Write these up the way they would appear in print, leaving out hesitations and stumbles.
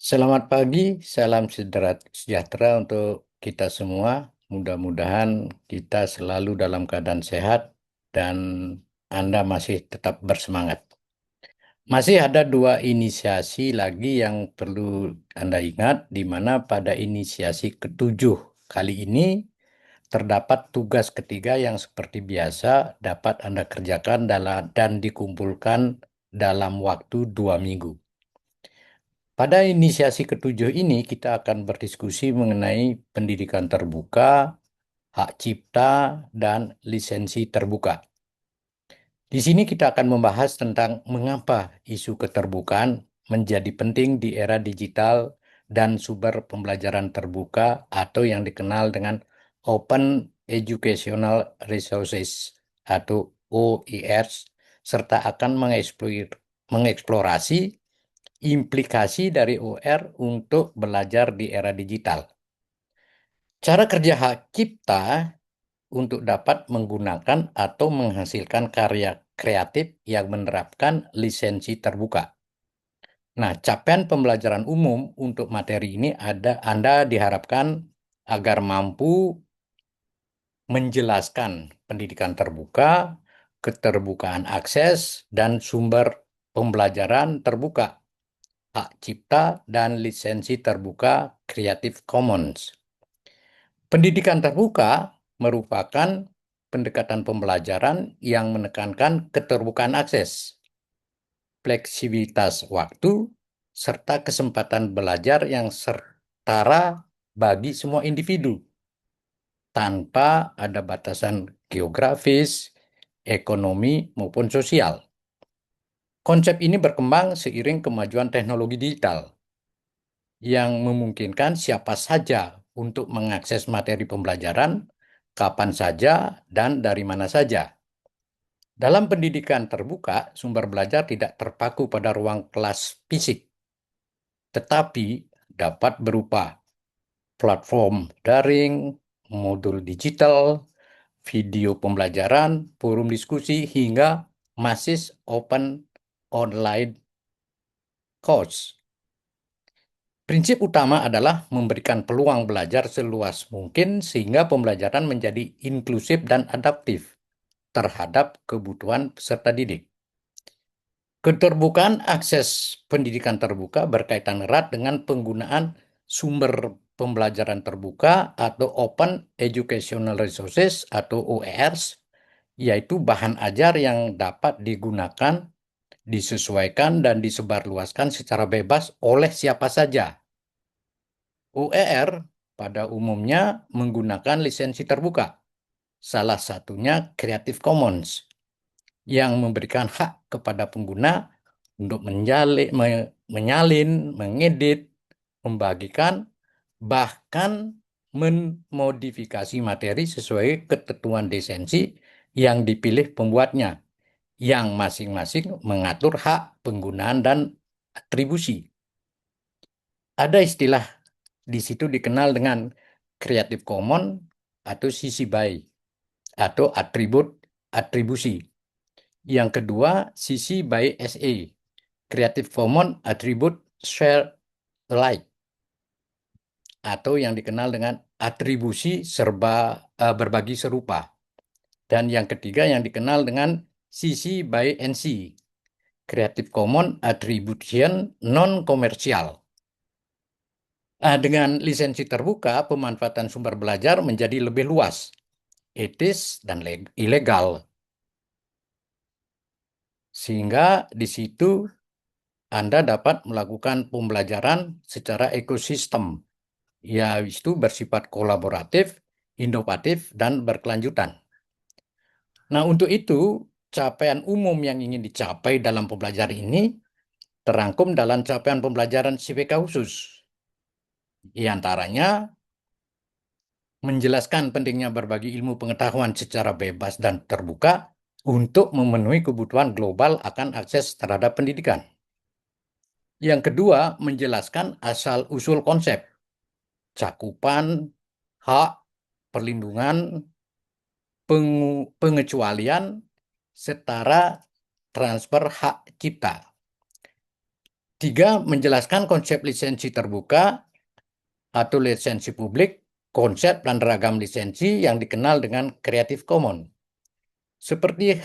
Selamat pagi, salam sejahtera untuk kita semua. Mudah-mudahan kita selalu dalam keadaan sehat dan Anda masih tetap bersemangat. Masih ada dua inisiasi lagi yang perlu Anda ingat, di mana pada inisiasi ketujuh kali ini terdapat tugas ketiga yang seperti biasa dapat Anda kerjakan dan dikumpulkan dalam waktu 2 minggu. Pada inisiasi ketujuh ini, kita akan berdiskusi mengenai pendidikan terbuka, hak cipta, dan lisensi terbuka. Di sini kita akan membahas tentang mengapa isu keterbukaan menjadi penting di era digital dan sumber pembelajaran terbuka atau yang dikenal dengan Open Educational Resources atau OER, serta akan mengeksplorasi implikasi dari OR untuk belajar di era digital. Cara kerja hak cipta untuk dapat menggunakan atau menghasilkan karya kreatif yang menerapkan lisensi terbuka. Nah, capaian pembelajaran umum untuk materi ini Anda diharapkan agar mampu menjelaskan pendidikan terbuka, keterbukaan akses, dan sumber pembelajaran terbuka, hak cipta, dan lisensi terbuka Creative Commons. Pendidikan terbuka merupakan pendekatan pembelajaran yang menekankan keterbukaan akses, fleksibilitas waktu, serta kesempatan belajar yang setara bagi semua individu, tanpa ada batasan geografis, ekonomi, maupun sosial. Konsep ini berkembang seiring kemajuan teknologi digital yang memungkinkan siapa saja untuk mengakses materi pembelajaran kapan saja dan dari mana saja. Dalam pendidikan terbuka, sumber belajar tidak terpaku pada ruang kelas fisik, tetapi dapat berupa platform daring, modul digital, video pembelajaran, forum diskusi, hingga masis open online course. Prinsip utama adalah memberikan peluang belajar seluas mungkin sehingga pembelajaran menjadi inklusif dan adaptif terhadap kebutuhan peserta didik. Keterbukaan akses pendidikan terbuka berkaitan erat dengan penggunaan sumber pembelajaran terbuka atau Open Educational Resources atau OERs, yaitu bahan ajar yang dapat digunakan, disesuaikan, dan disebarluaskan secara bebas oleh siapa saja. OER pada umumnya menggunakan lisensi terbuka, salah satunya Creative Commons, yang memberikan hak kepada pengguna untuk menyalin, mengedit, membagikan, bahkan memodifikasi materi sesuai ketentuan lisensi yang dipilih pembuatnya, yang masing-masing mengatur hak penggunaan dan atribusi. Ada istilah di situ dikenal dengan Creative Commons atau CC BY atau atribusi. Yang kedua, CC BY SA, Creative Commons Attribute Share Alike, atau yang dikenal dengan atribusi berbagi serupa. Dan yang ketiga yang dikenal dengan CC BY NC, Creative Commons Attribution Non-Commercial. Dengan lisensi terbuka, pemanfaatan sumber belajar menjadi lebih luas, etis, dan ilegal. Sehingga di situ Anda dapat melakukan pembelajaran secara ekosistem, yaitu bersifat kolaboratif, inovatif, dan berkelanjutan. Nah, untuk itu, capaian umum yang ingin dicapai dalam pembelajaran ini terangkum dalam capaian pembelajaran CPK khusus. Di antaranya, menjelaskan pentingnya berbagi ilmu pengetahuan secara bebas dan terbuka untuk memenuhi kebutuhan global akan akses terhadap pendidikan. Yang kedua, menjelaskan asal-usul konsep, cakupan, hak, perlindungan, pengecualian, setara transfer hak cipta. Tiga, menjelaskan konsep lisensi terbuka atau lisensi publik, konsep dan ragam lisensi yang dikenal dengan Creative Commons. Seperti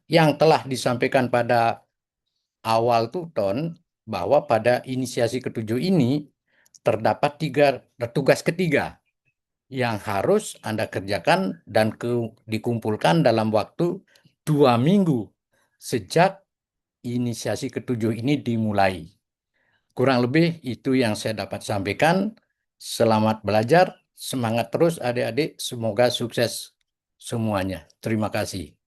yang telah disampaikan pada awal Ton, bahwa pada inisiasi ketujuh ini terdapat tugas ketiga yang harus Anda kerjakan dan dikumpulkan dalam waktu 2 minggu sejak inisiasi ketujuh ini dimulai. Kurang lebih itu yang saya dapat sampaikan. Selamat belajar, semangat terus adik-adik, semoga sukses semuanya. Terima kasih.